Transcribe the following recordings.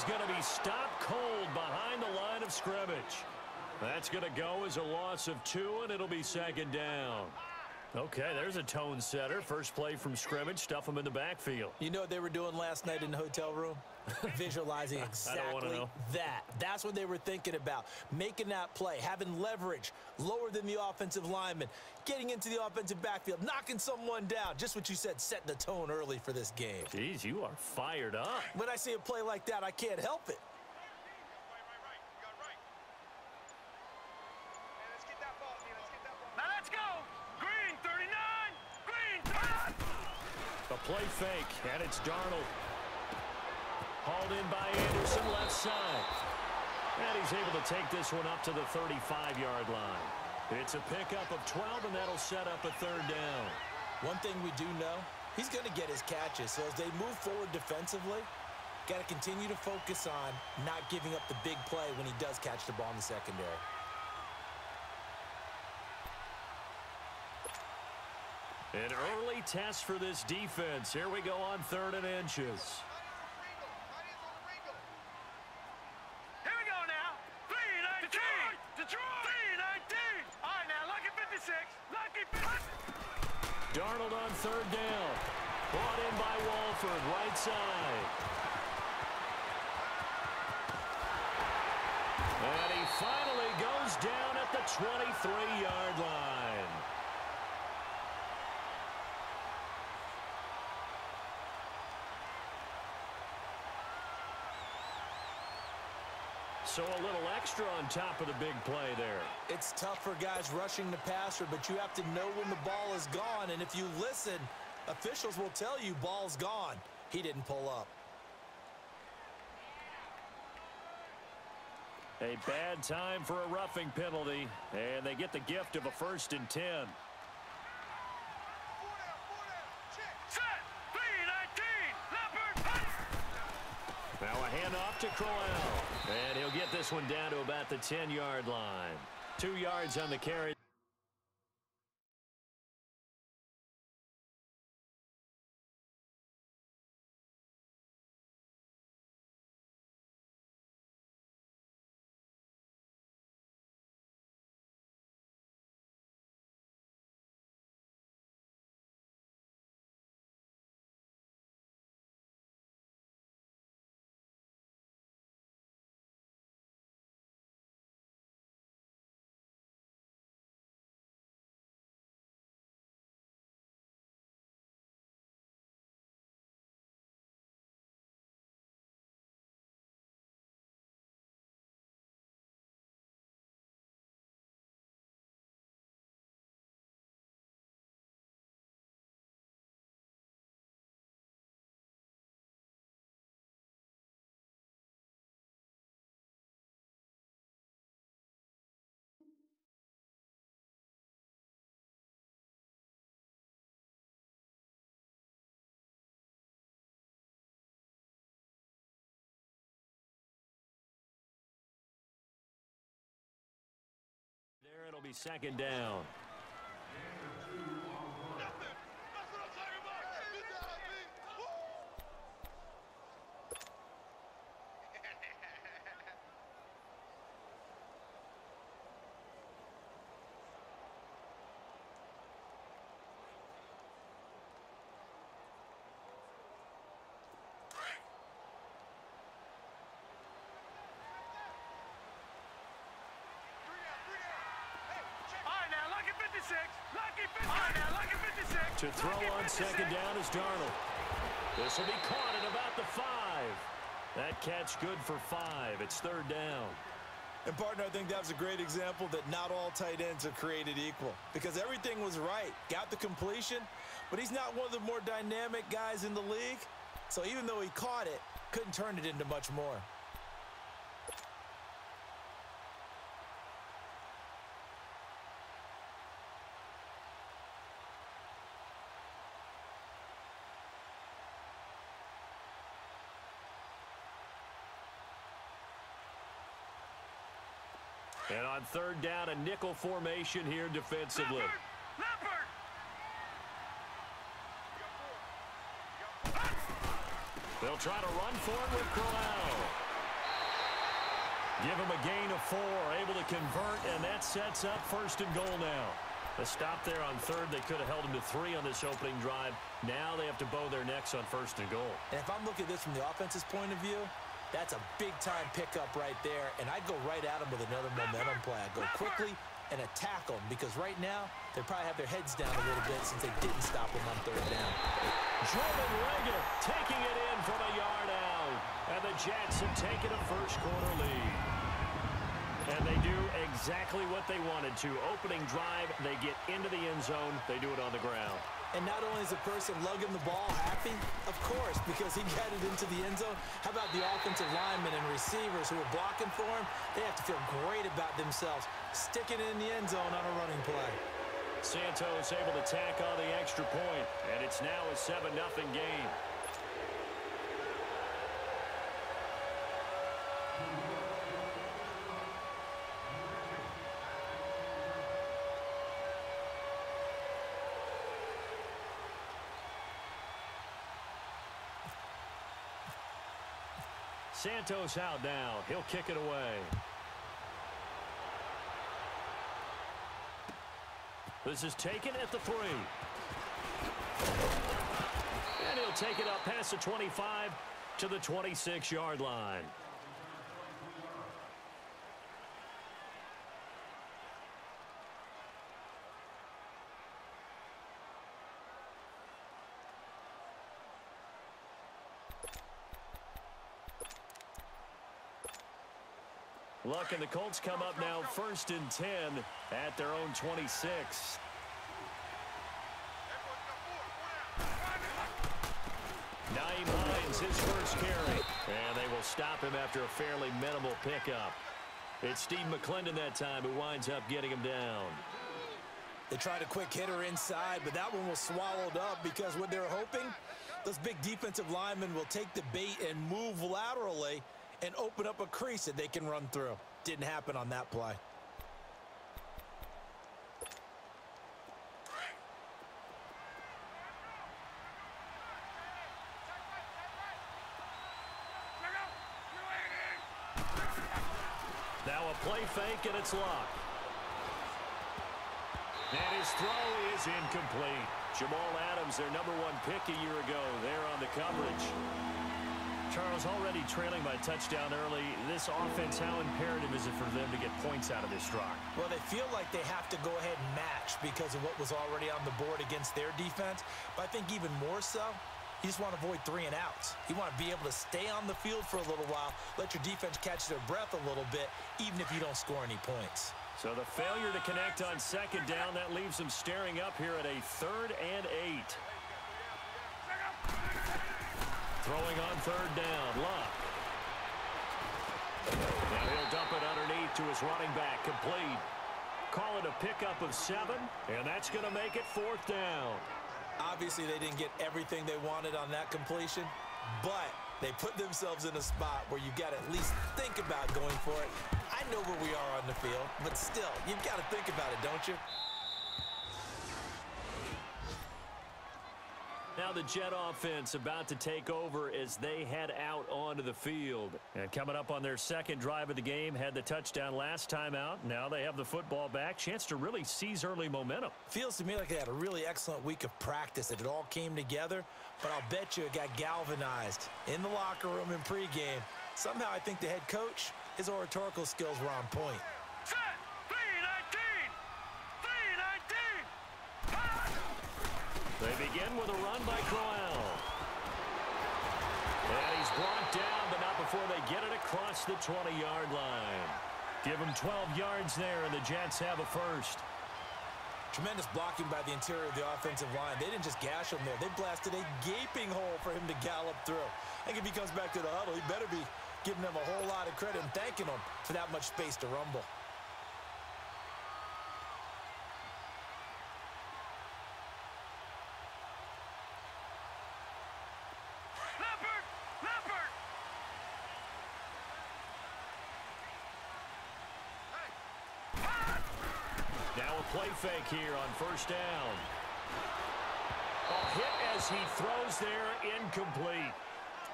is going to be stopped cold behind the line of scrimmage. That's going to go as a loss of 2, and it'll be second down. Okay, there's a tone setter. First play from scrimmage, stuff them in the backfield. You know what they were doing last night in the hotel room? Visualizing exactly that. That's what they were thinking about. Making that play, having leverage, lower than the offensive lineman, getting into the offensive backfield, knocking someone down. Just what you said, setting the tone early for this game. Jeez, you are fired up. When I see a play like that, I can't help it. A play fake, and it's Darnold. Hauled in by Anderson, left side. And he's able to take this one up to the 35-yard line. It's a pickup of 12, and that'll set up a third down. One thing we do know, he's going to get his catches. So as they move forward defensively, got to continue to focus on not giving up the big play when he does catch the ball in the secondary. An early test for this defense. Here we go on 3rd and inches. Here we go now. 3-19. Detroit. 3-19. All right, now, lucky 56. Lucky 50. Darnold on 3rd down. Brought in by Walford, right side. And he finally goes down at the 23-yard line. So a little extra on top of the big play there. It's tough for guys rushing the passer, but you have to know when the ball is gone. And if you listen, officials will tell you ball's gone. He didn't pull up. A bad time for a roughing penalty, and they get the gift of a 1st and 10. Now a handoff to Crowell. And he'll get this one down to about the 10-yard line. 2 yards on the carry. There it'll be second down. To throw on second down is Darnold. This will be caught at about the 5. That catch good for 5. It's 3rd down. And, partner, I think that was a great example that not all tight ends are created equal because everything was right. Got the completion, but he's not one of the more dynamic guys in the league. So even though he caught it, couldn't turn it into much more. And on 3rd down, a nickel formation here defensively. They'll try to run for it with Crowell. Give him a gain of 4, able to convert, and that sets up 1st and goal now. A stop there on 3rd. They could have held him to 3 on this opening drive. Now they have to bow their necks on 1st and goal. And if I'm looking at this from the offense's point of view, that's a big-time pickup right there, and I'd go right at him with another momentum play. I'd go quickly and attack them, because right now they probably have their heads down a little bit since they didn't stop him on 3rd down. Jordan Leggett taking it in from a yard out, and the Jets have taken a first-quarter lead. And they do exactly what they wanted to. Opening drive, they get into the end zone. They do it on the ground. And not only is the person lugging the ball happy, of course, because he got it into the end zone. How about the offensive linemen and receivers who are blocking for him? They have to feel great about themselves, sticking it in the end zone on a running play. Santos able to tack on the extra point, and it's now a 7-0 game. Santos out now. He'll kick it away. This is taken at the 3. And he'll take it up past the 25 to the 26-yard line. Luck and the Colts come up now 1st and 10 at their own 26. Naeem Hines, his first carry. And they will stop him after a fairly minimal pickup. It's Steve McClendon that time who winds up getting him down. They tried a quick hitter inside, but that one was swallowed up because what they're hoping, those big defensive linemen will take the bait and move laterally and open up a crease that they can run through. Didn't happen on that play. Now a play fake, and it's Luck. And his throw is incomplete. Jamal Adams, their #1 pick a year ago, there on the coverage. Charles, already trailing by touchdown early. This offense, how imperative is it for them to get points out of this drive? Well, they feel like they have to go ahead and match because of what was already on the board against their defense. But I think even more so, you just want to avoid 3 and outs. You want to be able to stay on the field for a little while, let your defense catch their breath a little bit, even if you don't score any points. So the failure to connect on 2nd down, that leaves them staring up here at a 3rd and 8. Throwing on 3rd down, Luck. Now he'll dump it underneath to his running back, complete. Call it a pickup of 7, and that's going to make it 4th down. Obviously, they didn't get everything they wanted on that completion, but they put themselves in a spot where you got to at least think about going for it. I know where we are on the field, but still, you've got to think about it, don't you? Now the Jet offense about to take over as they head out onto the field. And coming up on their 2nd drive of the game, had the touchdown last time out. Now they have the football back. Chance to really seize early momentum. Feels to me like they had a really excellent week of practice, that it all came together. But I'll bet you it got galvanized in the locker room in pregame. Somehow I think the head coach, his oratorical skills were on point. Set! 3-19! 3-19! They begin with a run by Crowell. And he's brought down, but not before they get it across the 20-yard line. Give him 12 yards there, and the Jets have a first. Tremendous blocking by the interior of the offensive line. They didn't just gash him there. They blasted a gaping hole for him to gallop through. I think if he comes back to the huddle, he better be giving them a whole lot of credit and thanking them for that much space to rumble. Now a play fake here on 1st down. A hit as he throws there, incomplete.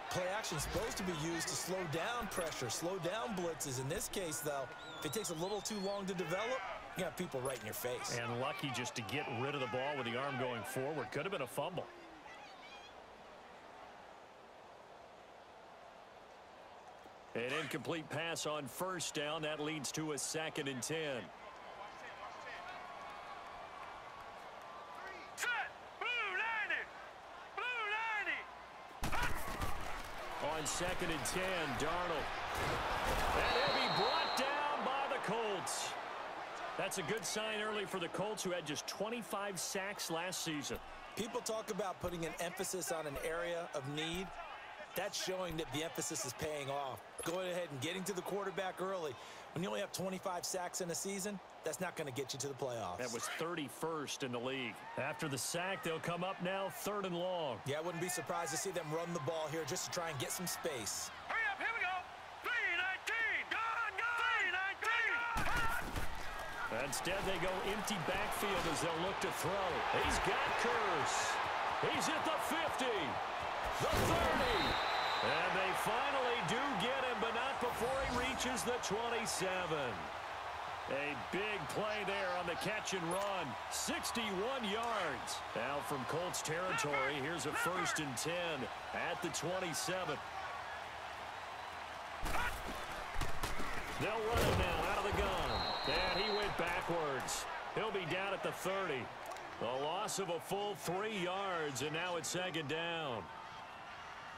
Play action's supposed to be used to slow down pressure, slow down blitzes. In this case, though, if it takes a little too long to develop, you got people right in your face. And lucky just to get rid of the ball with the arm going forward. Could have been a fumble. An incomplete pass on first down. That leads to a 2nd and 10. Set! Blue 90! Blue 90! On 2nd and 10, Darnold. And he'll be brought down by the Colts. That's a good sign early for the Colts, who had just 25 sacks last season. People talk about putting an emphasis on an area of need. That's showing that the emphasis is paying off. Going ahead and getting to the quarterback early. When you only have 25 sacks in a season, that's not going to get you to the playoffs. That was 31st in the league. After the sack, they'll come up now 3rd and long. Yeah, I wouldn't be surprised to see them run the ball here just to try and get some space. Hurry up, here we go! 319! Gone! Instead, they go empty backfield as they'll look to throw. He's got Curse. He's at the 50. The 30. And they finally do get him, but not before he reaches the 27. A big play there on the catch and run. 61 yards. Now from Colts territory, here's a 1st and 10 at the 27. They'll run him now out of the gun. And he went backwards. He'll be down at the 30. A loss of a full 3 yards, and now it's 2nd down.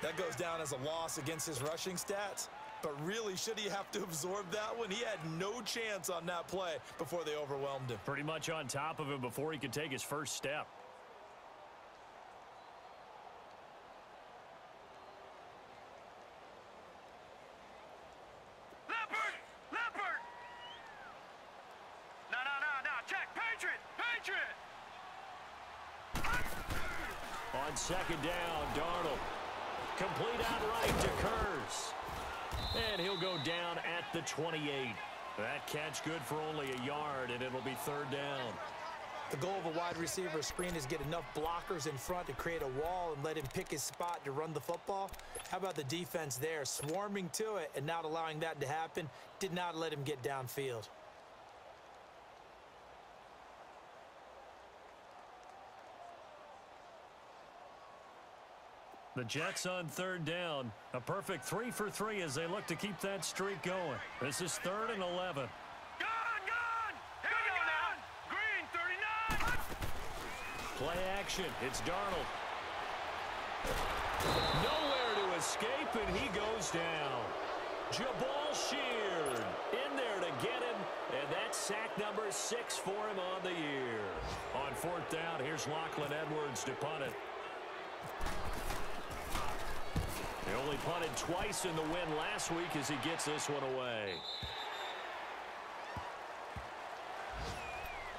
That goes down as a loss against his rushing stats. But really, should he have to absorb that one? He had no chance on that play before they overwhelmed him. Pretty much on top of him before he could take his first step. Leopard! Leopard! No, check! Patriot! Patriot! On 2nd down, Darnold. Complete outright to Curse. And he'll go down at the 28. That catch good for only a yard, and it'll be 3rd down. The goal of a wide receiver screen is get enough blockers in front to create a wall and let him pick his spot to run the football. How about the defense there, swarming to it and not allowing that to happen? Did not let him get downfield. The Jets on 3rd down. A perfect 3 for 3 as they look to keep that streak going. This is 3rd and 11. Gone! Here we go now! Green 39! Play action. It's Darnold. Nowhere to escape, and he goes down. Jabal Sheard in there to get him, and that's sack number 6 for him on the year. On 4th down, here's Lachlan Edwards to punt it. He only punted twice in the win last week as he gets this one away.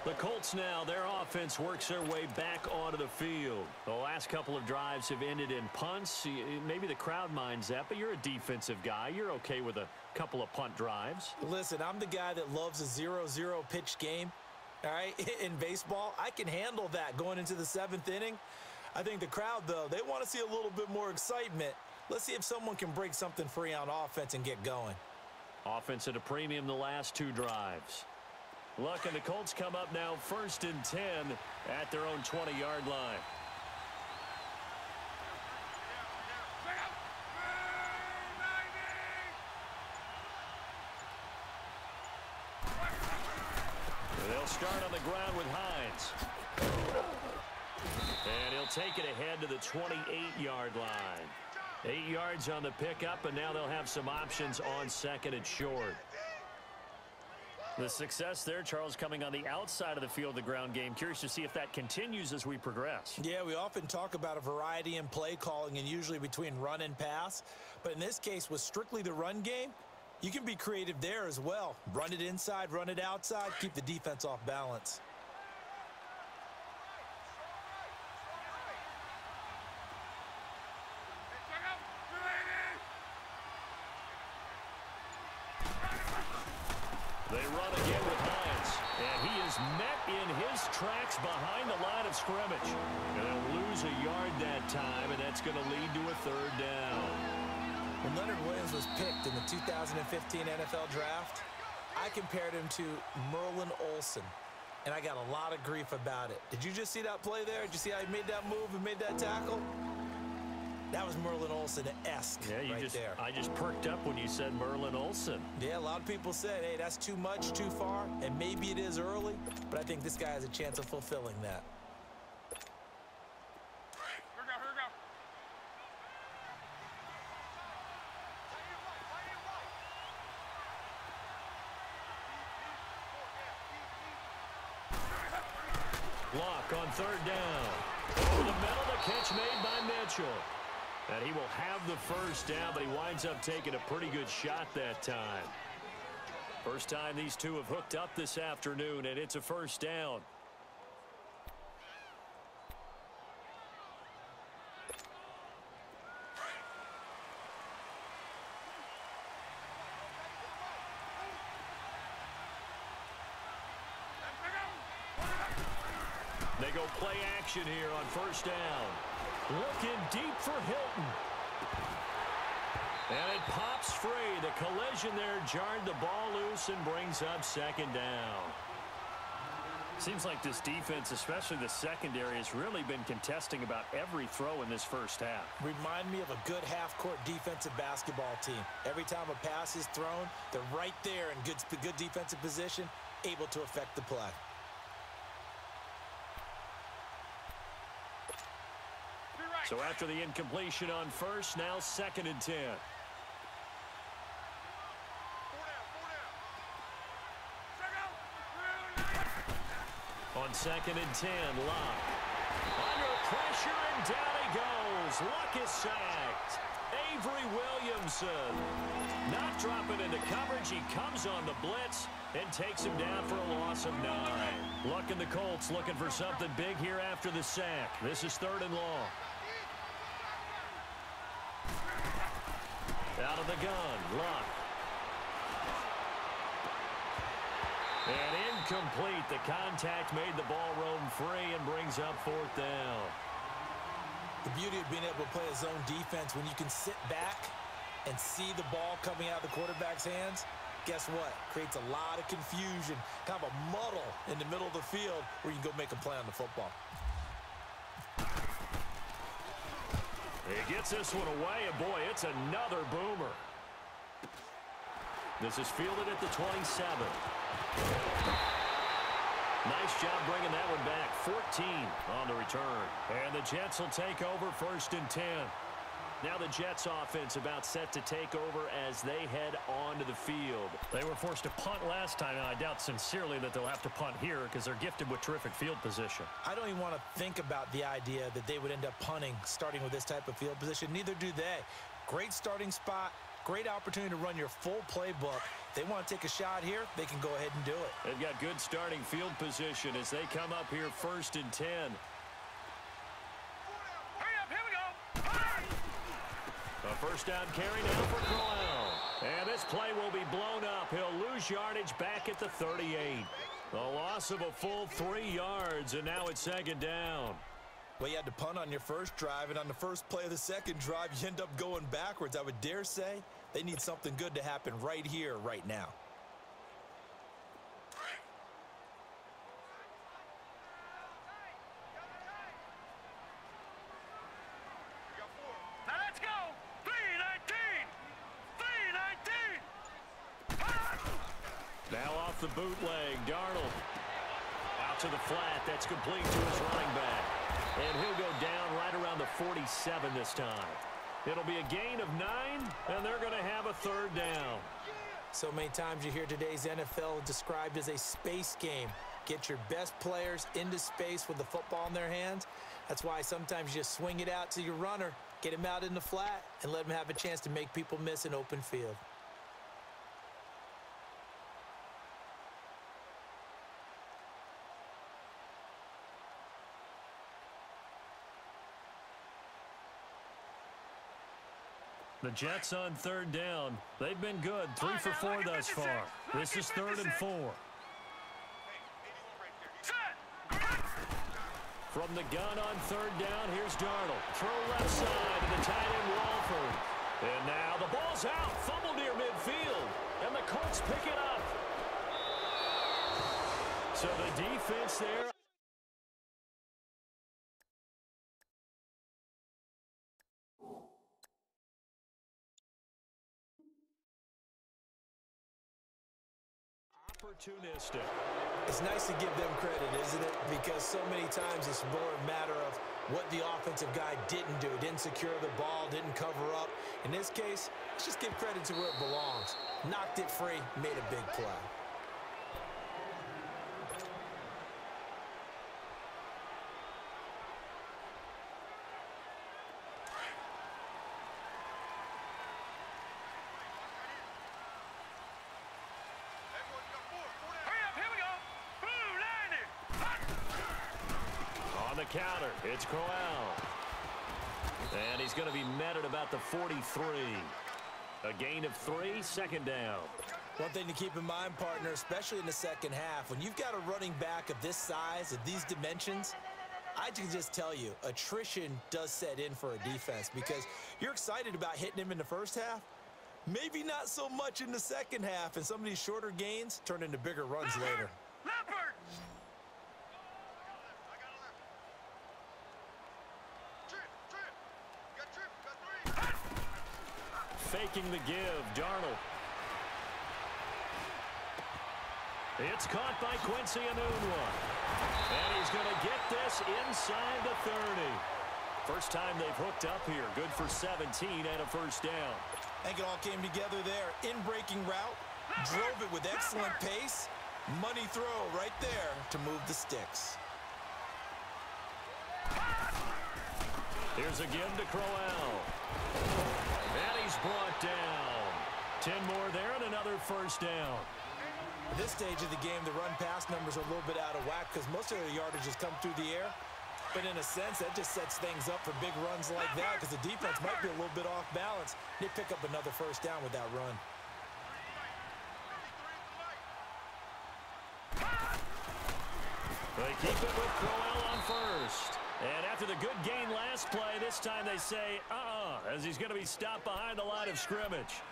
The Colts now, their offense works their way back onto the field. The last couple of drives have ended in punts. Maybe the crowd minds that, but you're a defensive guy. You're okay with a couple of punt drives. Listen, I'm the guy that loves a 0-0 pitch game. All right, in baseball, I can handle that going into the 7th inning. I think the crowd, though, they want to see a little bit more excitement. Let's see if someone can break something free on offense and get going. Offense at a premium the last 2 drives. Look, and the Colts come up now 1st and 10 at their own 20-yard line. They'll start on the ground with Hines. And he'll take it ahead to the 28-yard line. 8 yards on the pickup, and now they'll have some options on 2nd and short. The success there, Charles, coming on the outside of the field, the ground game. Curious to see if that continues as we progress. Yeah, we often talk about a variety in play calling and usually between run and pass. But in this case, with strictly the run game, you can be creative there as well. Run it inside, run it outside, keep the defense off balance. They run again with Hines. And he is met in his tracks behind the line of scrimmage. And they'll lose a yard that time, and that's going to lead to a third down. When Leonard Williams was picked in the 2015 NFL Draft, I compared him to Merlin Olsen, and I got a lot of grief about it. Did you just see that play there? Did you see how he made that move and made that tackle? That was Merlin Olsen-esque there. I just perked up when you said Merlin Olsen. Yeah, a lot of people said, hey, that's too much, too far, and maybe it is early, but I think this guy has a chance of fulfilling that. Block on third down. Over the middle, the catch made by Mitchell. And he will have the first down, but he winds up taking a pretty good shot that time. First time these two have hooked up this afternoon, and it's a first down. They go play action here on first down. Looking deep for Hilton. And it pops free. The collision there jarred the ball loose and brings up second down. Seems like this defense, especially the secondary, has really been contesting about every throw in this first half. Remind me of a good half-court defensive basketball team. Every time a pass is thrown, they're right there in good defensive position, able to affect the play. So after the incompletion on first, now 2nd and 10. On 2nd and 10, Luck. Under pressure, and down he goes. Luck is sacked. Avery Williamson not dropping into coverage. He comes on the blitz and takes him down for a loss of 9. Luck and the Colts looking for something big here after the sack. This is 3rd and long. Out of the gun, Luck. And incomplete. The contact made the ball roam free and brings up 4th down. The beauty of being able to play a zone defense when you can sit back and see the ball coming out of the quarterback's hands, guess what? Creates a lot of confusion, kind of a muddle in the middle of the field where you can go make a play on the football. He gets this one away, and boy, it's another boomer. This is fielded at the 27. Nice job bringing that one back. 14 on the return. And the Jets will take over 1st and 10. Now the Jets offense about set to take over as they head onto the field. They were forced to punt last time, and I doubt sincerely that they'll have to punt here because they're gifted with terrific field position. I don't even want to think about the idea that they would end up punting starting with this type of field position. Neither do they. Great starting spot, great opportunity to run your full playbook. If they want to take a shot here, they can go ahead and do it. They've got good starting field position as they come up here 1st and 10. A first down carry now for Crowell. And this play will be blown up. He'll lose yardage back at the 38. A loss of a full 3 yards, and now it's 2nd down. Well, you had to punt on your first drive, and on the first play of the second drive, you end up going backwards. I would dare say they need something good to happen right here, right now. Now off the bootleg, Darnold. Out to the flat, that's complete to his running back. And he'll go down right around the 47 this time. It'll be a gain of 9, and they're going to have a 3rd down. So many times you hear today's NFL described as a space game. Get your best players into space with the football in their hands. That's why sometimes you just swing it out to your runner, get him out in the flat, and let him have a chance to make people miss an open field. The Jets on 3rd down. They've been good. 3 for 4 thus far. This is 3rd and 4. From the gun on third down, here's Darnold. Throw left side to the tight end, Walford. And now the ball's out. Fumble near midfield. And the Colts pick it up. So the defense there. Opportunistic. It's nice to give them credit, isn't it? Because so many times it's more a matter of what the offensive guy didn't do. Didn't secure the ball, didn't cover up. In this case, let's just give credit to where it belongs. Knocked it free, made a big play. Counter. It's Crowell. And he's going to be met at about the 43. A gain of 3, second down. One thing to keep in mind, partner, especially in the second half, when you've got a running back of this size, of these dimensions, I can just tell you, attrition does set in for a defense because you're excited about hitting him in the first half. Maybe not so much in the second half, and some of these shorter gains turn into bigger runs later. Faking the give, Darnold. It's caught by Quincy Enunwa. And he's going to get this inside the 30. First time they've hooked up here. Good for 17 and a first down. I think it all came together there. In-breaking route, drove it with excellent pace. Money throw right there to move the sticks. Here's a give to Crowell. And he's brought down. 10 more there and another first down. At this stage of the game, the run-pass numbers are a little bit out of whack because most of their yardage has come through the air. But in a sense, that just sets things up for big runs like that because the defense might be a little bit off balance. They pick up another first down with that run. They keep it with Crowell on first. And after the good gain last play, this time they say, as he's going to be stopped behind the line of scrimmage.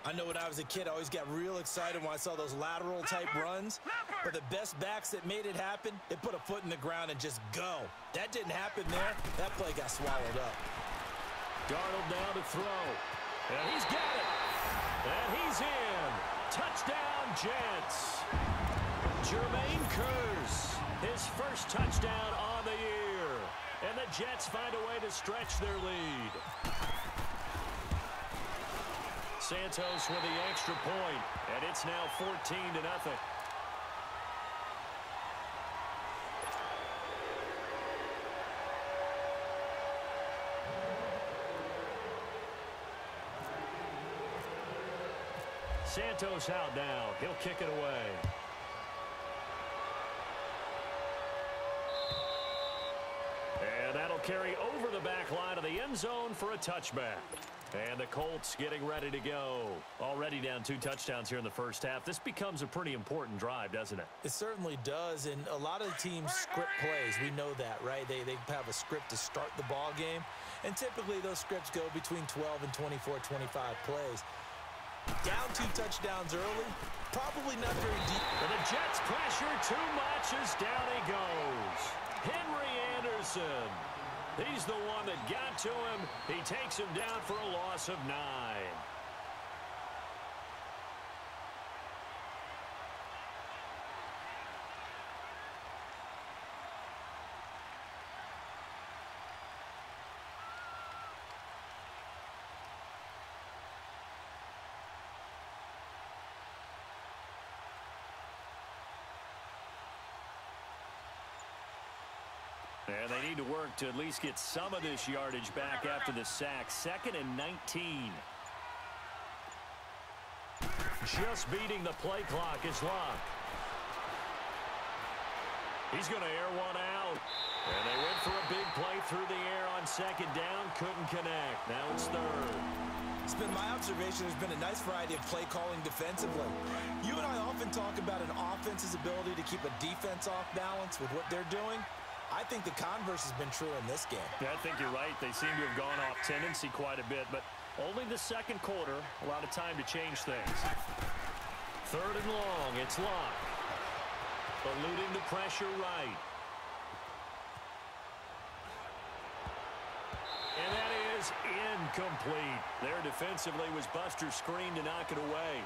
I know when I was a kid, I always got real excited when I saw those lateral-type runs. But the best backs that made it happen, they put a foot in the ground and just go. That didn't happen there. That play got swallowed up. Darnold now to throw. And he's got it. And he's in. Touchdown, Jets. Jermaine Kearse, his first touchdown on the year. And the Jets find a way to stretch their lead. Santos with the extra point, and it's now 14-0. Santos out now. He'll kick it away. And that'll carry over the back line of the end zone for a touchback. And the Colts getting ready to go. Already down 2 touchdowns here in the first half. This becomes a pretty important drive, doesn't it? It certainly does, and a lot of teams script plays. We know that, right? They have a script to start the ball game, and typically those scripts go between 12 and 24, 25 plays. Down 2 touchdowns early, probably not very deep. And the Jets pressure too much as down he goes. Henry Anderson. He's the one that got to him. He takes him down for a loss of 9. And they need to work to at least get some of this yardage back after the sack. 2nd and 19. Just beating the play clock is Locke. He's going to air one out. And they went for a big play through the air on 2nd down. Couldn't connect. Now it's 3rd. It's been my observation there's been a nice variety of play calling defensively. You and I often talk about an offense's ability to keep a defense off balance with what they're doing. I think the converse has been true in this game. Yeah, I think you're right. They seem to have gone off tendency quite a bit, but only the second quarter, a lot of time to change things. Third and long, it's locked. Eluding the pressure right. And that is incomplete. There defensively was Buster's screen to knock it away.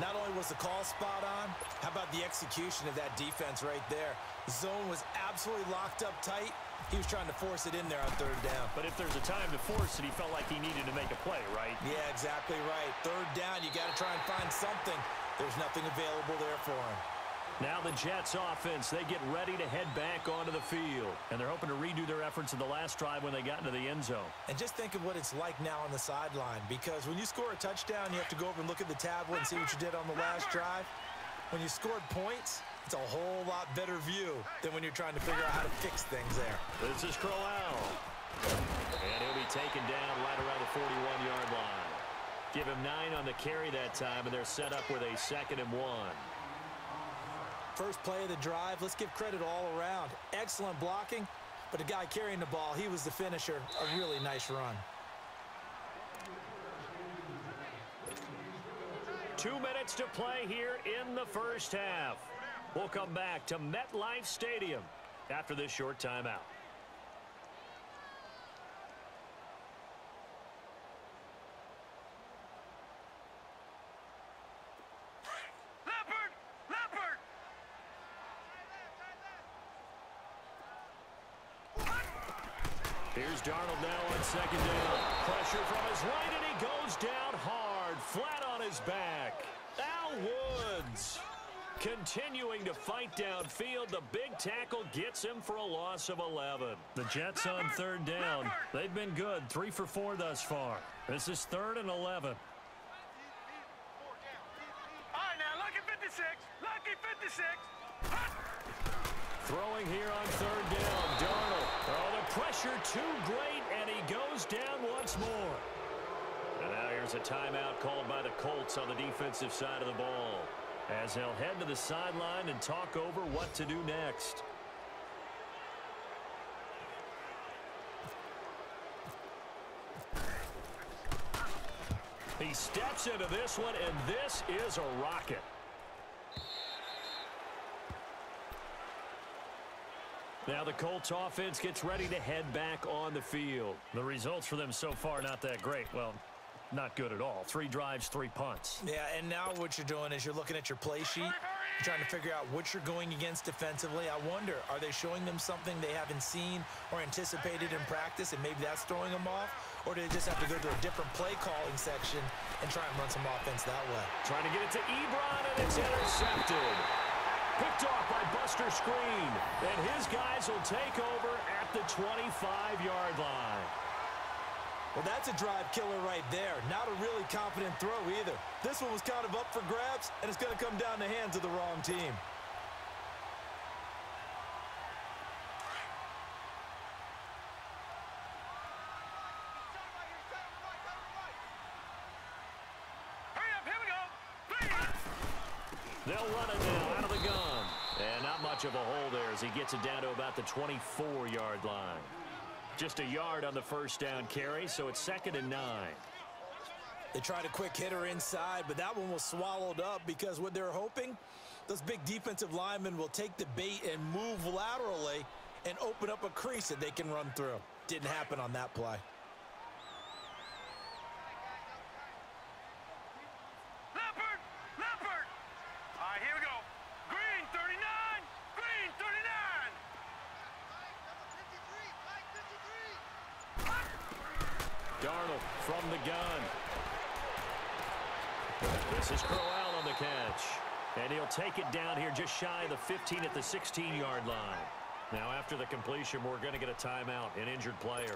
Not only was the call spot on, how about the execution of that defense right there? The zone was absolutely locked up tight. He was trying to force it in there on third down. But if there's a time to force it, he felt like he needed to make a play, right? Yeah, exactly right. Third down, you got to try and find something. There's nothing available there for him. Now the Jets offense, they get ready to head back onto the field. And they're hoping to redo their efforts in the last drive when they got into the end zone. And just think of what it's like now on the sideline. Because when you score a touchdown, you have to go over and look at the tablet and see what you did on the last drive. When you scored points, it's a whole lot better view than when you're trying to figure out how to fix things there. This is Crowell. And he'll be taken down right around the 41-yard line. Give him 9 on the carry that time, and they're set up with a 2nd and 1. First play of the drive, let's give credit all around. Excellent blocking, but the guy carrying the ball, he was the finisher. A really nice run. 2 minutes to play here in the first half. We'll come back to MetLife Stadium after this short timeout. Here's Darnold now on 2nd down. Pressure from his right, and he goes down hard, flat on his back. Al Woods continuing to fight downfield. The big tackle gets him for a loss of 11. The Jets on 3rd down. They've been good, 3 for 4 thus far. This is 3rd and 11. All right, now, lucky 56. Lucky 56. Throwing here on 3rd down. Darnold. Oh, the pressure too great, and he goes down once more. And now here's a timeout called by the Colts on the defensive side of the ball, as they'll head to the sideline and talk over what to do next. He steps into this one, and this is a rocket. Now the Colts offense gets ready to head back on the field. The results for them so far not that great. Well, not good at all. 3 drives, 3 punts. Yeah, and now what you're doing is you're looking at your play sheet. You're trying to figure out what you're going against defensively. I wonder, are they showing them something they haven't seen or anticipated in practice, and maybe that's throwing them off? Or do they just have to go to a different play calling section and try and run some offense that way? Trying to get it to Ebron, and it's intercepted. Picked off by Buster Screen, and his guys will take over at the 25-yard line. Well, that's a drive killer right there. Not a really confident throw either. This one was kind of up for grabs, and it's going to come down the hands of the wrong team. They'll run it now out of the gun. And not much of a hole there as he gets it down to about the 24-yard line. Just a yard on the first down carry, so it's 2nd and 9. They tried a quick hitter inside, but that one was swallowed up because what they're hoping, those big defensive linemen will take the bait and move laterally and open up a crease that they can run through. Didn't happen on that play. Darnold from the gun. This is Crowell on the catch. And he'll take it down here just shy of the 15 at the 16-yard line. Now after the completion, we're going to get a timeout, an injured player.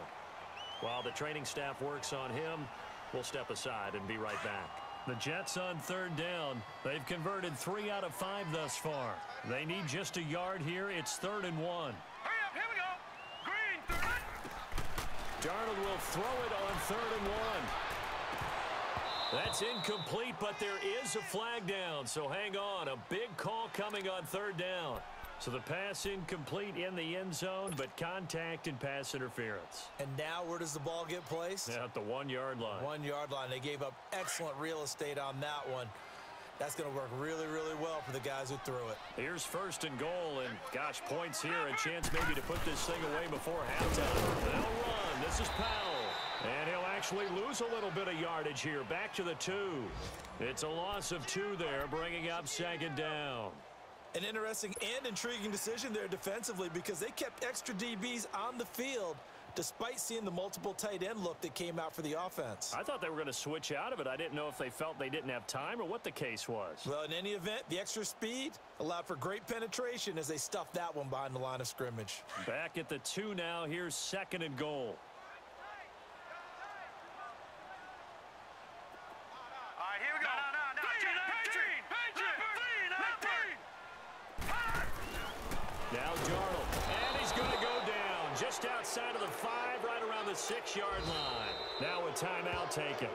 While the training staff works on him, we'll step aside and be right back. The Jets on 3rd down. They've converted 3 out of 5 thus far. They need just a yard here. It's 3rd and 1. Hurry up, here we go. Green, 3rd. Darnold will throw it on 3rd and 1. That's incomplete, but there is a flag down, so hang on. A big call coming on 3rd down. So the pass incomplete in the end zone, but contact and pass interference. And now where does the ball get placed? At the 1-yard line. 1-yard line. They gave up excellent real estate on that one. That's going to work really, really well for the guys who threw it. Here's 1st and goal, and gosh, points here. A chance maybe to put this thing away before halftime. They'll run. This is Powell. And he'll actually lose a little bit of yardage here. Back to the 2. It's a loss of 2 there, bringing up 2nd down. An interesting and intriguing decision there defensively because they kept extra DBs on the field despite seeing the multiple tight end look that came out for the offense. I thought they were going to switch out of it. I didn't know if they felt they didn't have time or what the case was. Well, in any event, the extra speed allowed for great penetration as they stuffed that one behind the line of scrimmage. Back at the 2 now. Here's 2nd and goal. All right, here we go. No. 3-19. Now Darnold. And he's going to go down just outside of the 5, right around the 6-yard line. Now a timeout taken.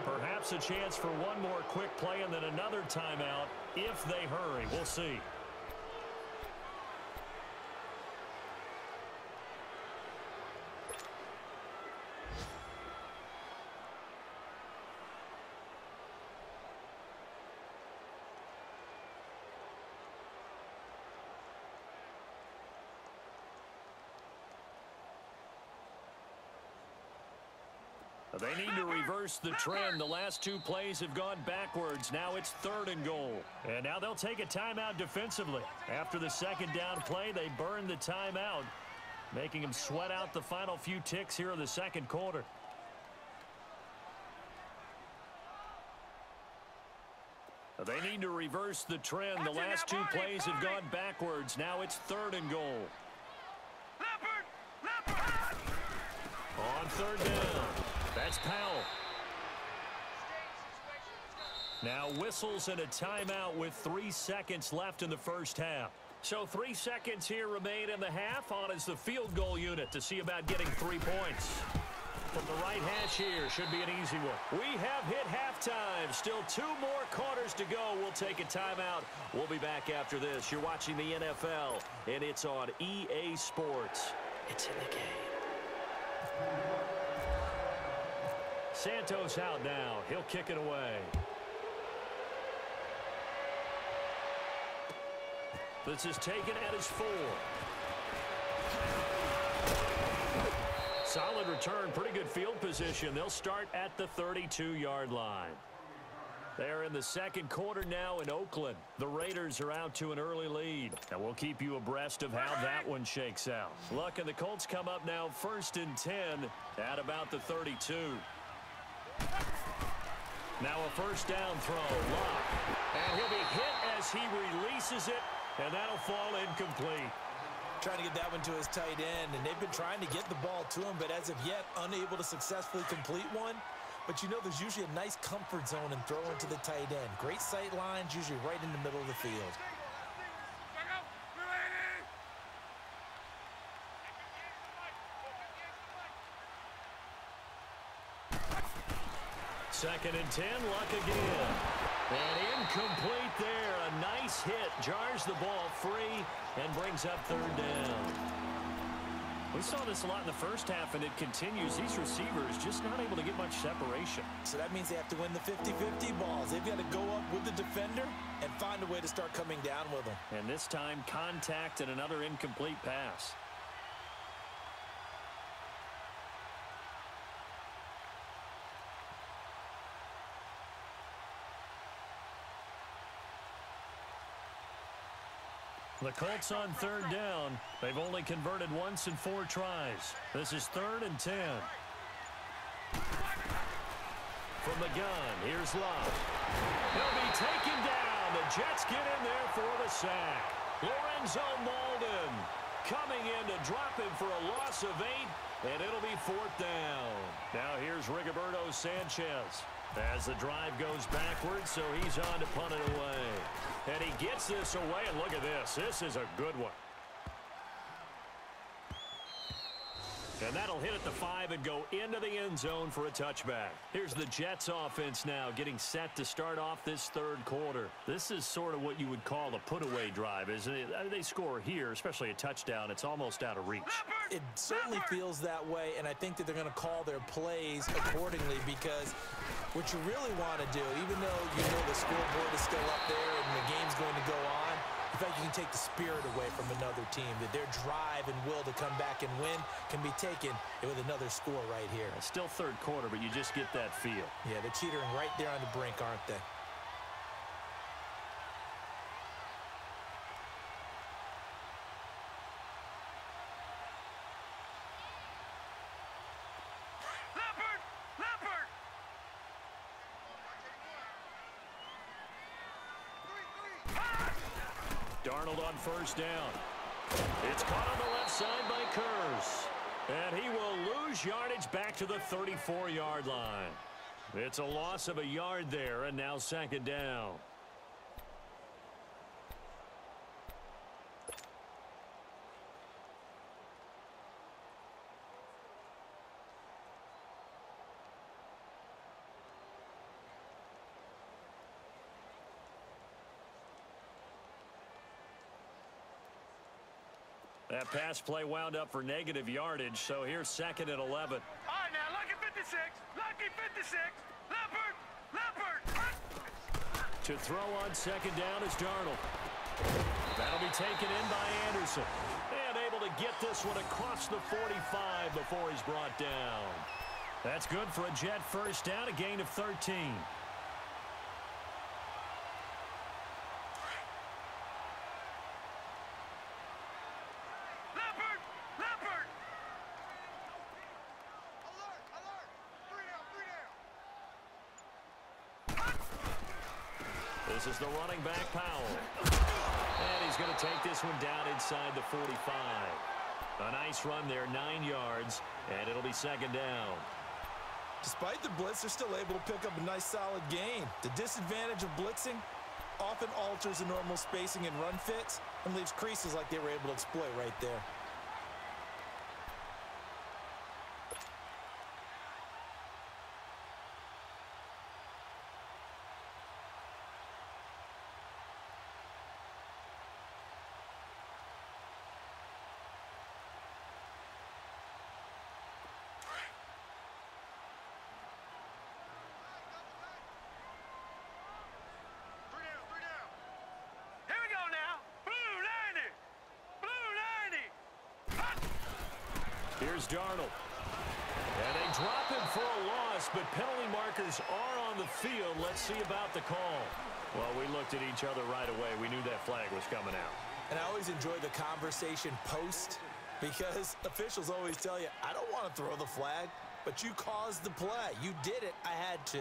Perhaps a chance for one more quick play and then another timeout if they hurry. We'll see. They need to reverse the trend. The last 2 plays have gone backwards. Now it's 3rd and goal. And now they'll take a timeout defensively. After the 2nd down play, they burn the timeout, making them sweat out the final few ticks here in the 2nd quarter. They need to reverse the trend. The last 2 plays have gone backwards. Now it's 3rd and goal. On 3rd down. That's Powell. Now whistles and a timeout with 3 seconds left in the first half. So 3 seconds here remain in the half. On is the field goal unit to see about getting 3 points. From the right hash here, should be an easy one. We have hit halftime. Still 2 more quarters to go. We'll take a timeout. We'll be back after this. You're watching the NFL, and it's on EA Sports. It's in the game. Santos out now. He'll kick it away. This is taken at his 4. Solid return. Pretty good field position. They'll start at the 32-yard line. They're in the 2nd quarter now in Oakland. The Raiders are out to an early lead. And we'll keep you abreast of how that one shakes out. Look, and the Colts come up now 1st and 10 at about the 32. Now a 1st down throw. Lock. And he'll be hit as he releases it. And that'll fall incomplete. Trying to get that one to his tight end. And they've been trying to get the ball to him, but as of yet, unable to successfully complete one. But you know there's usually a nice comfort zone in throwing to the tight end. Great sight lines, usually right in the middle of the field. Second and 10, Luck again. And incomplete there. A nice hit. Jars the ball free and brings up 3rd down. We saw this a lot in the first half, and it continues. These receivers just not able to get much separation. So that means they have to win the 50-50 balls. They've got to go up with the defender and find a way to start coming down with them. And this time, contact and another incomplete pass. The Colts on 3rd down. They've only converted once in 4 tries. This is 3rd and 10. From the gun, here's Love. He'll be taken down. The Jets get in there for the sack. Lorenzo Malden coming in to drop him for a loss of 8, and it'll be 4th down. Now here's Rigoberto Sanchez. As the drive goes backwards, so he's on to punt it away. And he gets this away, and look at this. This is a good one. And that'll hit at the 5 and go into the end zone for a touchback. Here's the Jets offense now getting set to start off this third quarter. This is sort of what you would call a put-away drive, isn't it? They score here, especially a touchdown. It's almost out of reach. It certainly feels that way, and I think that they're going to call their plays accordingly because what you really want to do, even though you know the scoreboard is still up there and the game's going to go on, in fact, you can take the spirit away from another team, that their drive and will to come back and win can be taken with another score right here. It's still third quarter, but you just get that feel. Yeah, they're teetering right there on the brink, aren't they? Darnold on first down. It's caught on the left side by Kurz. And he will lose yardage back to the 34-yard line. It's a loss of a yard there, and now second down. That pass play wound up for negative yardage, so here's second and 11. All right, now, lucky 56. Lucky 56. Leopard. To throw on second down is Darnold. That'll be taken in by Anderson. And able to get this one across the 45 before he's brought down. That's good for a Jet first down, a gain of 13. This is the running back, Powell. And he's going to take this one down inside the 45. A nice run there, 9 yards, and it'll be second down. Despite the blitz, they're still able to pick up a nice solid gain. The disadvantage of blitzing often alters the normal spacing and run fits and leaves creases like they were able to exploit right there. Here's Darnold. And they drop him for a loss, but penalty markers are on the field. Let's see about the call. Well, we looked at each other right away. We knew that flag was coming out. And I always enjoy the conversation post because officials always tell you, I don't want to throw the flag, but you caused the play. You did it. I had to.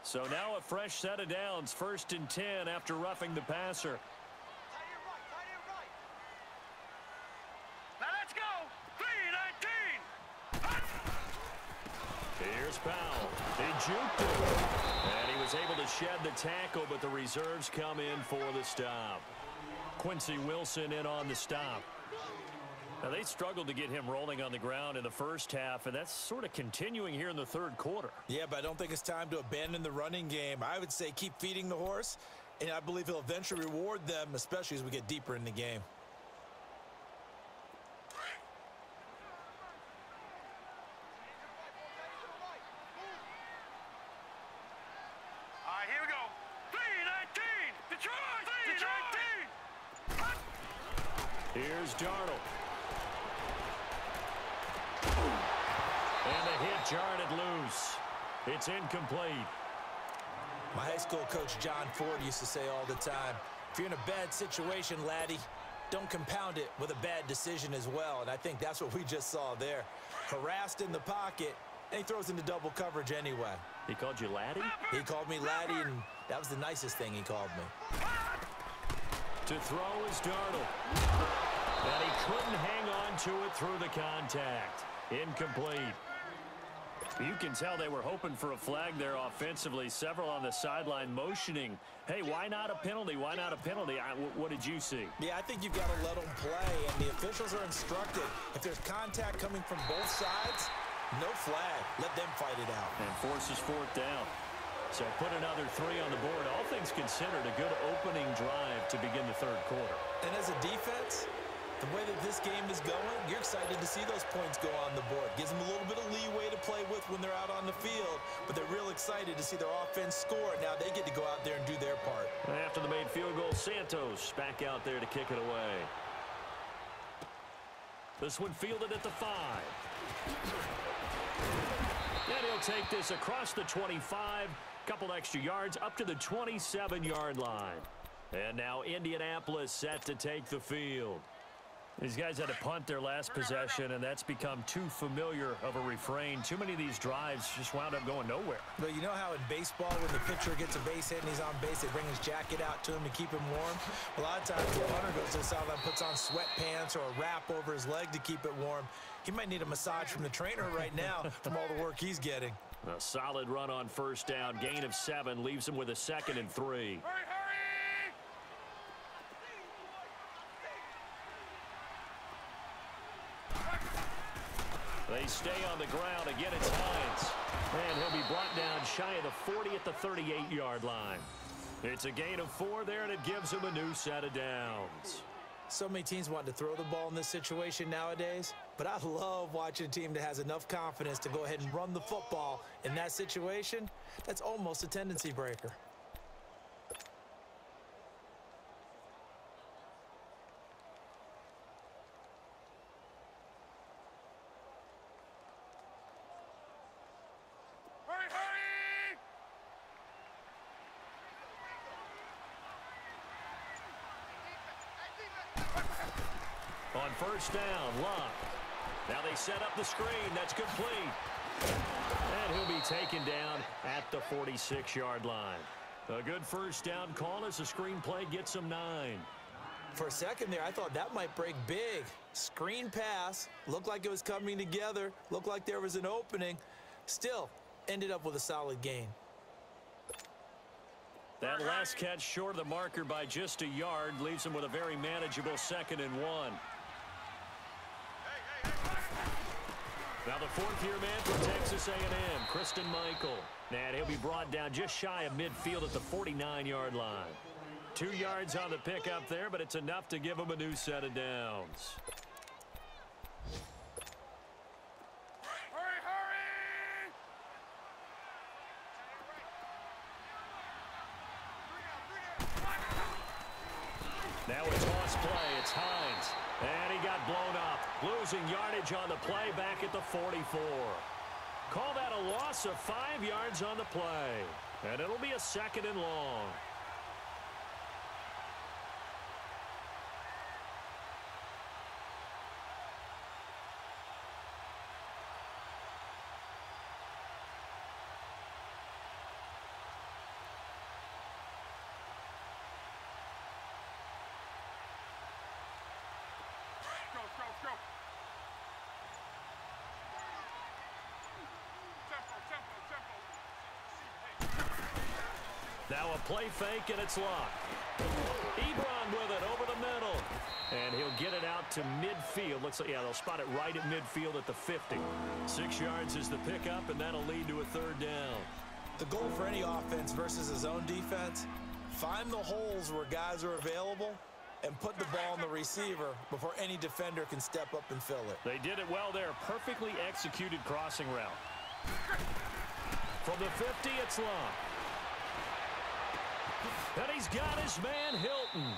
So now a fresh set of downs, 1st and 10 after roughing the passer. Now let's go. 3-19. Here's Powell. He juked it. And he was able to shed the tackle, but the reserves come in for the stop. Quincy Wilson in on the stop. Now, they struggled to get him rolling on the ground in the first half, and that's sort of continuing here in the third quarter. Yeah, but I don't think it's time to abandon the running game. I would say keep feeding the horse, and I believe he'll eventually reward them, especially as we get deeper in the game. All right, here we go. 3-19. Detroit. 3-19. Here's Darnold. And the hit jarred it loose. It's incomplete. My high school coach, John Ford, used to say all the time, if you're in a bad situation, laddie, don't compound it with a bad decision as well. And I think that's what we just saw there. Harassed in the pocket, and he throws into double coverage anyway. He called you laddie? He called me laddie, and that was the nicest thing he called me. To throw is Darnold. And he couldn't hang on to it through the contact. Incomplete. You can tell they were hoping for a flag there offensively. Several on the sideline motioning, hey, why not a penalty? Why not a penalty? What did you see? Yeah, I think you've got to let them play, and the officials are instructed. If there's contact coming from both sides, no flag. Let them fight it out. And forces fourth down. So put another 3 on the board. All things considered, a good opening drive to begin the third quarter. And as a defense, the way that this game is going, you're excited to see those points go on the board. Gives them a little bit of leeway to play with when they're out on the field, but they're real excited to see their offense score. Now they get to go out there and do their part. After the made field goal, Santos back out there to kick it away. This one fielded at the 5. And he'll take this across the 25, couple extra yards up to the 27-yard line. And now Indianapolis set to take the field. These guys had to punt their last possession, and that's become too familiar of a refrain. Too many of these drives just wound up going nowhere. But you know how in baseball, when the pitcher gets a base hit and he's on base, they bring his jacket out to him to keep him warm? A lot of times the punter goes to the sideline, puts on sweatpants or a wrap over his leg to keep it warm. He might need a massage from the trainer right now from all the work he's getting. A solid run on first down. Gain of 7 leaves him with a 2nd and 3. They stay on the ground. Again, it's Hines. And he'll be brought down shy of the 40 at the 38-yard line. It's a gain of 4 there, and it gives him a new set of downs. So many teams want to throw the ball in this situation nowadays, but I love watching a team that has enough confidence to go ahead and run the football in that situation. That's almost a tendency breaker. On first down, Luck. Now they set up the screen. That's complete. And he'll be taken down at the 46-yard line. A good first down call as the screen play gets him 9. For a second there, I thought that might break big. Screen pass. Looked like it was coming together. Looked like there was an opening. Still, ended up with a solid gain. That last catch short of the marker by just a yard leaves him with a very manageable 2nd and 1. Now the fourth-year man from Texas A&M, Christian Michael. And he'll be brought down just shy of midfield at the 49-yard line. 2 yards on the pickup there, but it's enough to give him a new set of downs. Now a toss play. It's Hines. And he got blown up. Losing yardage on the play back at the 44. Call that a loss of 5 yards on the play. And it'll be a 2nd and long. Now a play fake, and it's Luck. Ebron with it over the middle. And he'll get it out to midfield. Looks like, yeah, they'll spot it right at midfield at the 50. 6 yards is the pickup, and that'll lead to a 3rd down. The goal for any offense versus his own defense, find the holes where guys are available and put the ball on the receiver before any defender can step up and fill it. They did it well there. Perfectly executed crossing route. From the 50, it's Luck. And he's got his man, Hilton.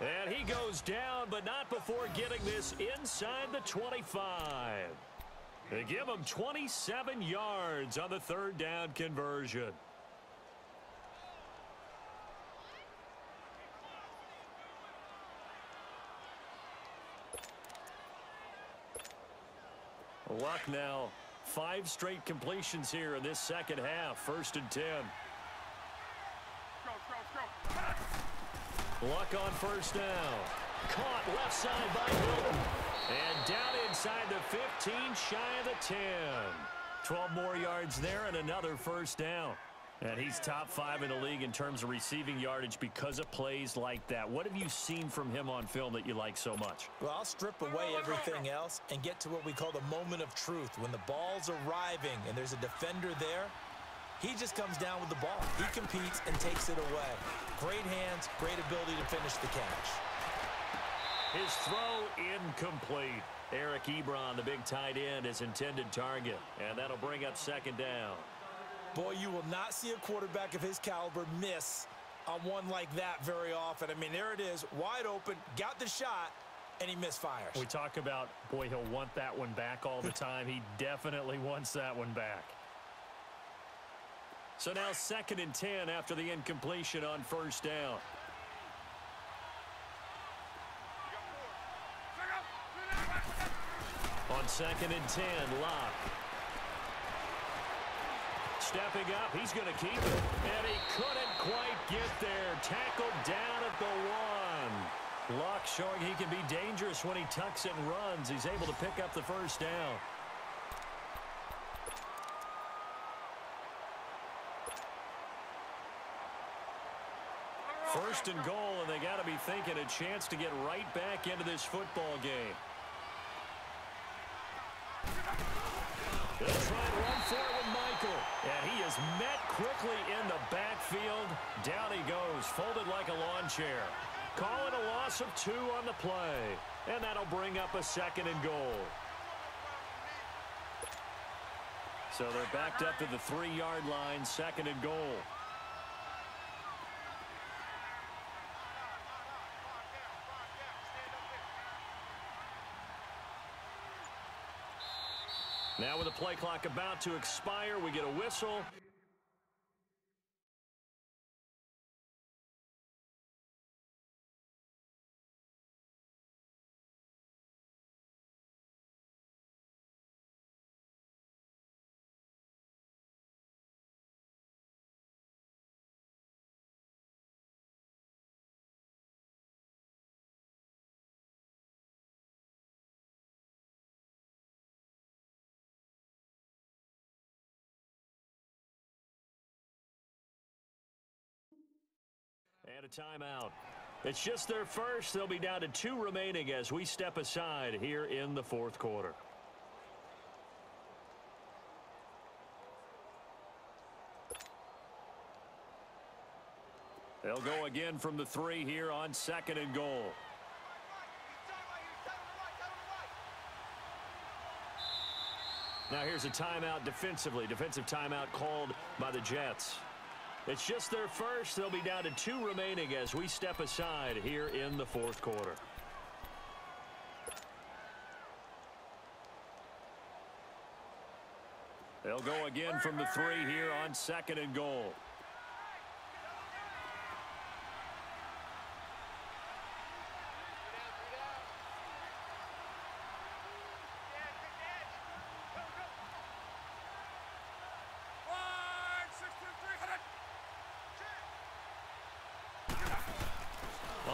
And he goes down, but not before getting this inside the 25. They give him 27 yards on the 3rd down conversion. Luck now. 5 straight completions here in this second half. 1st and 10. Luck on first down. Caught left side by Hilton. And down inside the 15, shy of the 10. 12 more yards there and another first down. And he's top 5 in the league in terms of receiving yardage because of plays like that. What have you seen from him on film that you like so much? Well, I'll strip away everything else and get to what we call the moment of truth. When the ball's arriving and there's a defender there, he just comes down with the ball. He competes and takes it away. Great hands, great ability to finish the catch. His throw incomplete. Eric Ebron, the big tight end, his intended target. And that'll bring up second down. Boy, you will not see a quarterback of his caliber miss on one like that very often. I mean, there it is, wide open, got the shot, and he misfires. We talk about, boy, he'll want that one back all the time. He definitely wants that one back. So now 2nd and 10 after the incompletion on first down. On 2nd and 10, Locke. Stepping up, he's going to keep it. And he couldn't quite get there. Tackled down at the 1. Locke showing he can be dangerous when he tucks it and runs. He's able to pick up the first down. First and goal, and they got to be thinking a chance to get right back into this football game. They'll try and run for it with Michael. And he is met quickly in the backfield. Down he goes, folded like a lawn chair. Call it a loss of 2 on the play. And that'll bring up a 2nd and goal. So they're backed up to the 3-yard line, 2nd and goal. Now with the play clock about to expire, we get a whistle. And a timeout. It's just their first. They'll be down to 2 remaining as we step aside here in the 4th quarter. They'll go again from the 3 here on 2nd and goal. Now here's a timeout defensively. Defensive timeout called by the Jets. It's just their first. They'll be down to 2 remaining as we step aside here in the 4th quarter. They'll go again from the 3 here on 2nd and goal.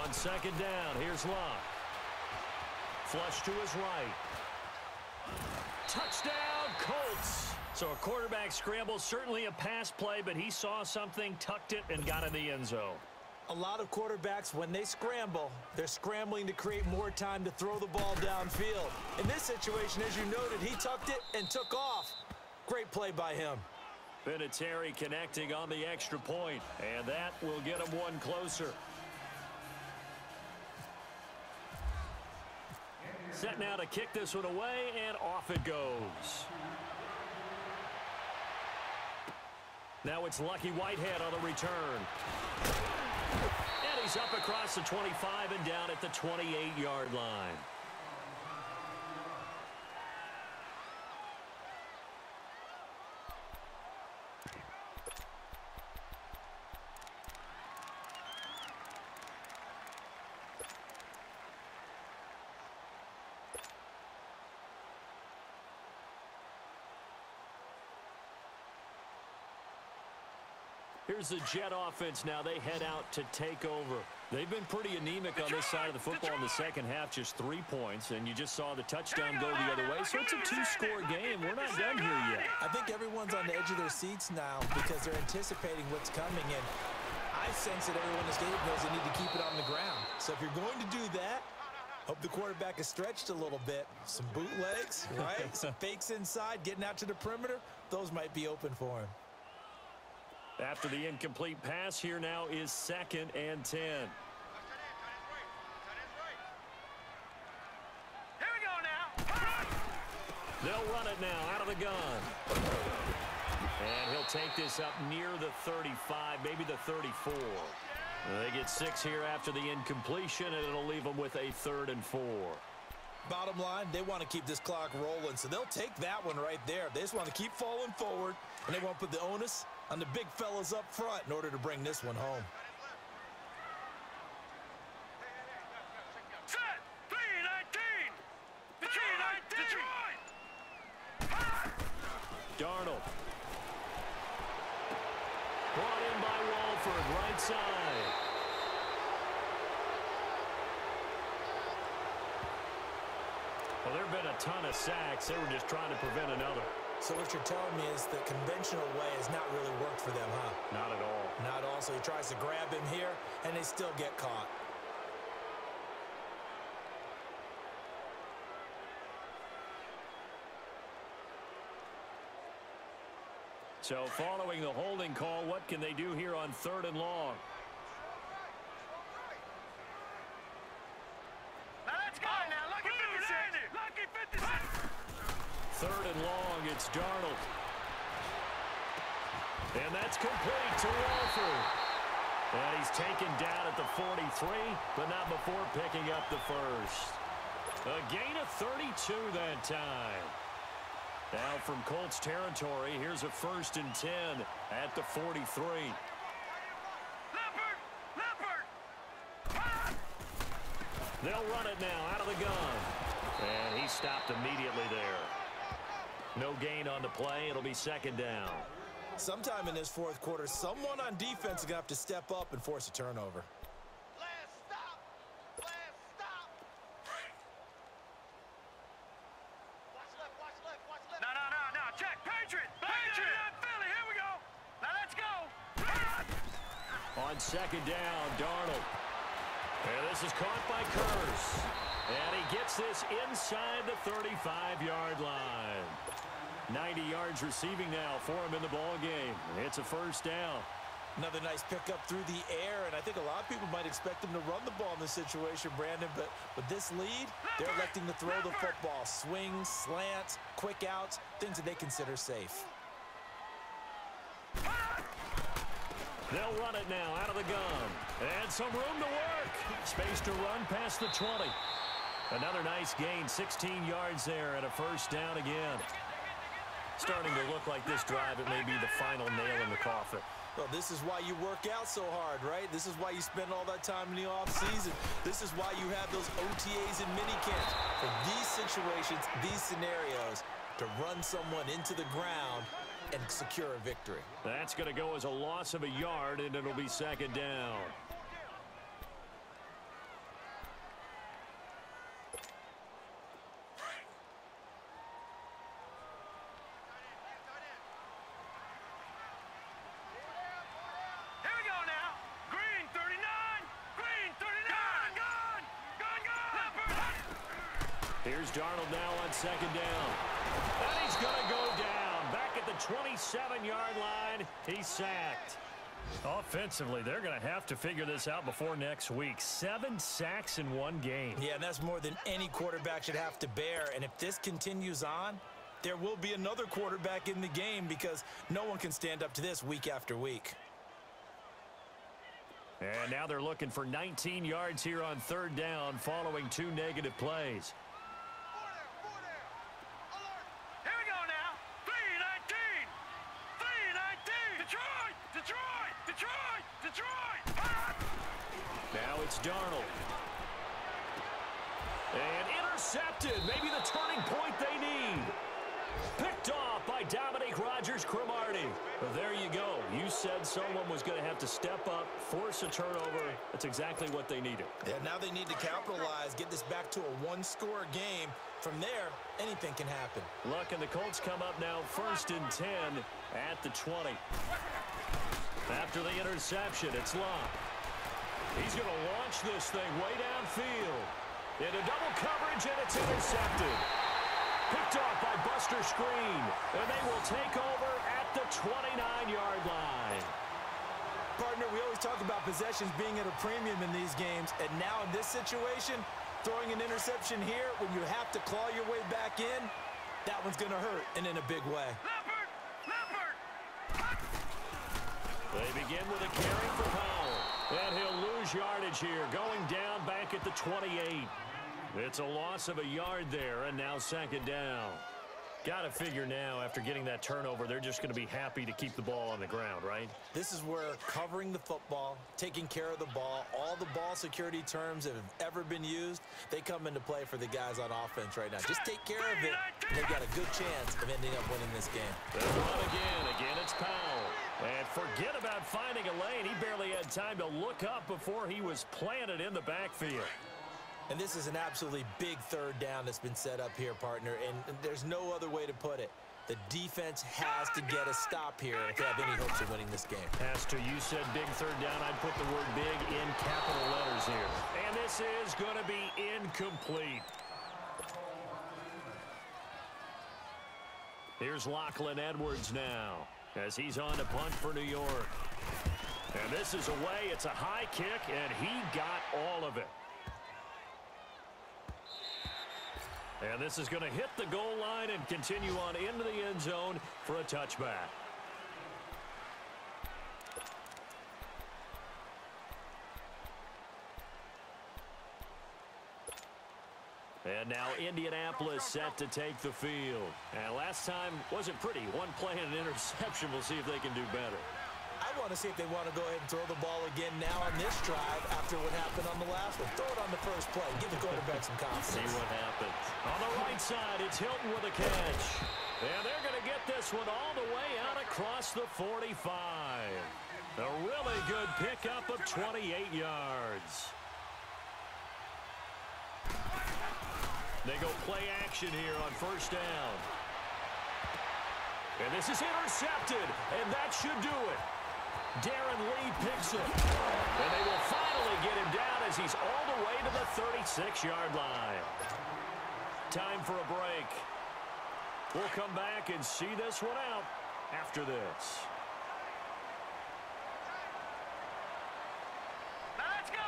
On 2nd down, here's Locke. Flush to his right. Touchdown, Colts. So a quarterback scramble, certainly a pass play, but he saw something, tucked it, and got in the end zone. A lot of quarterbacks, when they scramble, they're scrambling to create more time to throw the ball downfield. In this situation, as you noted, he tucked it and took off. Great play by him. Vinatieri connecting on the extra point, and that will get him one closer. Set now to kick this one away, and off it goes. Now it's Lucky Whitehead on the return. And he's up across the 25 and down at the 28-yard line. Here's the Jet offense now. They head out to take over. They've been pretty anemic on this side of the football in the second half, just 3 points, and you just saw the touchdown go the other way. So it's a 2-score game. We're not done here yet. I think everyone's on the edge of their seats now because they're anticipating what's coming, and I sense that everyone in this game knows they need to keep it on the ground. So if you're going to do that, hope the quarterback is stretched a little bit. Some bootlegs, right? Some fakes inside, getting out to the perimeter. Those might be open for him. After the incomplete pass, here now is 2nd and 10. Here we go now. They'll run it now out of the gun. And he'll take this up near the 35, maybe the 34. They get 6 here after the incompletion, and it'll leave them with a 3rd and 4. Bottom line, they want to keep this clock rolling, so they'll take that one right there. They just want to keep falling forward, and they won't put the onus on the big fellas up front in order to bring this one home. Set. 3-19. Detroit. Darnold. Brought in by Walford, right side. Well, there have been a ton of sacks. They were just trying to prevent another. So what you're telling me is the conventional way has not really worked for them, huh? Not at all. Not all. So he tries to grab him here, and they still get caught. So following the holding call, what can they do here on 3rd and long? Now let's go. Now, lucky 56. Lucky 56. 3rd and long, it's Darnold. And that's complete to Walford. And he's taken down at the 43, but not before picking up the first. A gain of 32 that time. Now from Colts territory, here's a 1st and 10 at the 43. They'll run it now out of the gun. And he stopped immediately there. No gain on the play. It'll be 2nd down. Sometime in this 4th quarter, someone on defense is going to have to step up and force a turnover. Last stop. Last stop. Watch left. No. Check. Patriot. Philly. Here we go. Now let's go. On 2nd down, Darnold. And this is caught by Curse. And he gets this inside the 35-yard line. 90 yards receiving now for him in the ball game. It's a 1st down. Another nice pickup through the air, and I think a lot of people might expect him to run the ball in this situation, Brandon, but with this lead, they're electing to throw the football. Swings, slants, quick outs, things that they consider safe. They'll run it now out of the gun. And some room to work. Space to run past the 20. Another nice gain, 16 yards there, and a 1st down again. Starting to look like this drive, it may be the final nail in the coffin. Well, this is why you work out so hard, right? This is why you spend all that time in the offseason. This is why you have those OTAs and minicamps. For these situations, these scenarios, to run someone into the ground and secure a victory. That's going to go as a loss of a yard, and it'll be 2nd down. Here's Darnold now on 2nd down. And he's going to go down. Back at the 27-yard line, he's sacked. Offensively, they're going to have to figure this out before next week. 7 sacks in one game. Yeah, and that's more than any quarterback should have to bear. And if this continues on, there will be another quarterback in the game because no one can stand up to this week after week. And now they're looking for 19 yards here on 3rd down following 2 negative plays. Here we go now. 3-19. Detroit. Now it's Darnold. And intercepted. Maybe the turning point they need. Picked off by Dominique Rodgers-Cromartie. Well, there you go. You said someone was going to have to step up, force a turnover. That's exactly what they needed. Yeah, now they need to capitalize, get this back to a one-score game. From there, anything can happen. Look, and the Colts come up now 1st and 10 at the 20. After the interception, it's Locke. He's going to launch this thing way downfield. Into double coverage, and it's intercepted. Picked off by Buster Screen, and they will take over at the 29-yard line. Partner, we always talk about possessions being at a premium in these games, and now in this situation, throwing an interception here when you have to claw your way back in, that one's going to hurt, and in a big way. They begin with a carry for Powell, and he'll lose yardage here, going down back at the 28. It's a loss of a yard there, and now 2nd down. Got to figure now, after getting that turnover, they're just going to be happy to keep the ball on the ground, right? This is where covering the football, taking care of the ball, all the ball security terms that have ever been used, they come into play for the guys on offense right now. Just take care of it, and they've got a good chance of ending up winning this game. They'll run again. Again, it's Powell. And forget about finding a lane. He barely had time to look up before he was planted in the backfield. And this is an absolutely big 3rd down that's been set up here, partner, and there's no other way to put it. The defense has to get a stop here if they have any hopes of winning this game. Pastor, you said big 3rd down. I'd put the word big in capital letters here. And this is going to be incomplete. Here's Lachlan Edwards now as he's on to punt for New York. And this is away. It's a high kick, and he got all of it. And this is going to hit the goal line and continue on into the end zone for a touchback. And now Indianapolis set to take the field. And last time wasn't pretty. One play and an interception. We'll see if they can do better. I want to see if they want to go ahead and throw the ball again now on this drive after what happened on the last one. Throw it on the first play. Give the quarterback some confidence. See what happens. On the right side, it's Hilton with a catch. And they're going to get this one all the way out across the 45. A really good pickup of 28 yards. They go play action here on 1st down. And this is intercepted, and that should do it. Darren Lee picks it. And they will finally get him down as he's all the way to the 36-yard line. Time for a break. We'll come back and see this one out after this. Let's go.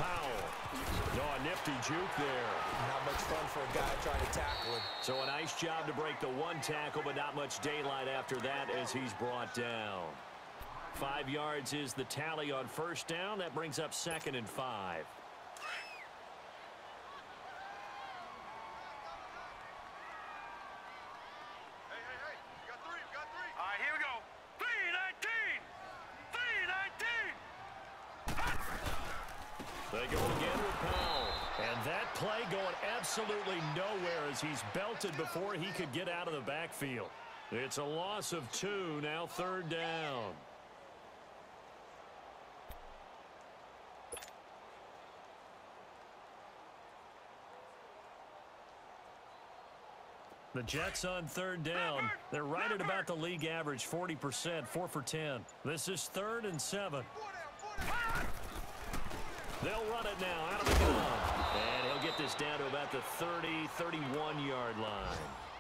Powell. No, a nifty juke there. Not much fun for a guy trying to tackle him. So a nice job to break the one tackle, but not much daylight after that as he's brought down. 5 yards is the tally on 1st down. That brings up 2nd and 5. Hey, you got three. All right, here we go. 3-19. They go again with Powell. And that play going absolutely nowhere as he's belted before he could get out of the backfield. It's a loss of 2, now 3rd down. The Jets on 3rd down. They're right at about the league average, 40%, 4 for 10. This is 3rd and 7. They'll run it now out of the gun. And he'll get this down to about the 30, 31-yard line.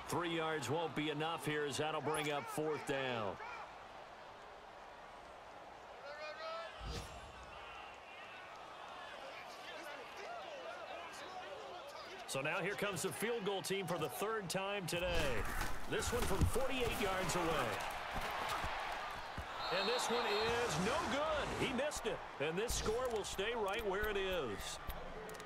3 yards won't be enough here as that'll bring up 4th down. So now here comes the field goal team for the 3rd time today. This one from 48 yards away. And this one is no good. He missed it. And this score will stay right where it is.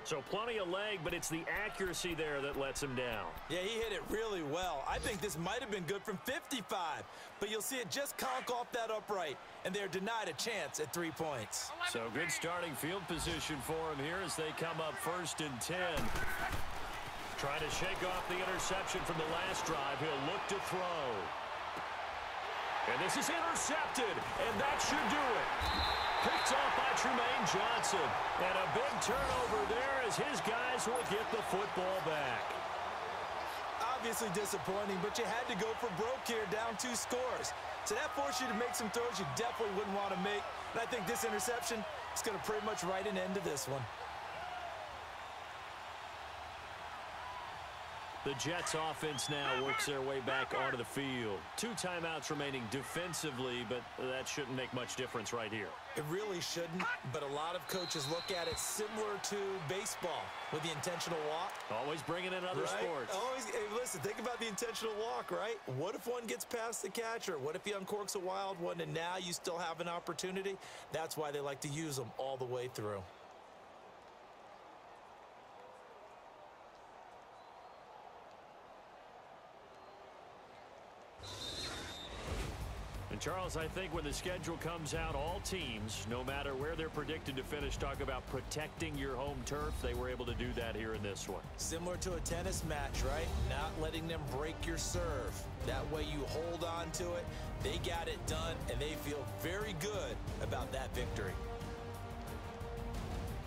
So plenty of leg, but it's the accuracy there that lets him down. Yeah, he hit it really well. I think this might have been good from 55. But you'll see it just conk off that upright. And they're denied a chance at 3 points. So good starting field position for him here as they come up 1st and 10. Trying to shake off the interception from the last drive. He'll look to throw. And this is intercepted, and that should do it. Picked off by Tremaine Johnson. And a big turnover there as his guys will get the football back. Obviously disappointing, but you had to go for broke here, down 2 scores. So that forced you to make some throws you definitely wouldn't want to make. And I think this interception is going to pretty much write an end to this one. The Jets offense now works their way back onto the field. 2 timeouts remaining defensively, but that shouldn't make much difference right here. It really shouldn't, but a lot of coaches look at it similar to baseball with the intentional walk. Always bringing in other sports. Always, hey, listen, think about the intentional walk, right? What if one gets past the catcher? What if he uncorks a wild one and now you still have an opportunity? That's why they like to use them all the way through. And Charles, I think when the schedule comes out, all teams, no matter where they're predicted to finish, talk about protecting your home turf. They were able to do that here in this one. Similar to a tennis match, right? Not letting them break your serve. That way you hold on to it. They got it done, and they feel very good about that victory.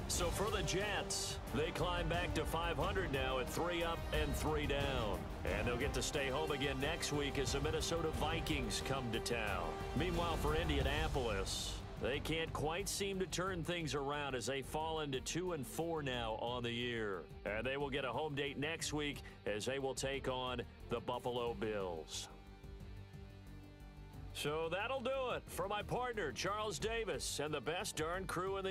So for the Jets, they climb back to 500 now at 3 up and 3 down. And they'll get to stay home again next week as the Minnesota Vikings come to town. Meanwhile, for Indianapolis, they can't quite seem to turn things around as they fall into 2-4 now on the year. And they will get a home date next week as they will take on the Buffalo Bills. So that'll do it for my partner, Charles Davis, and the best darn crew in the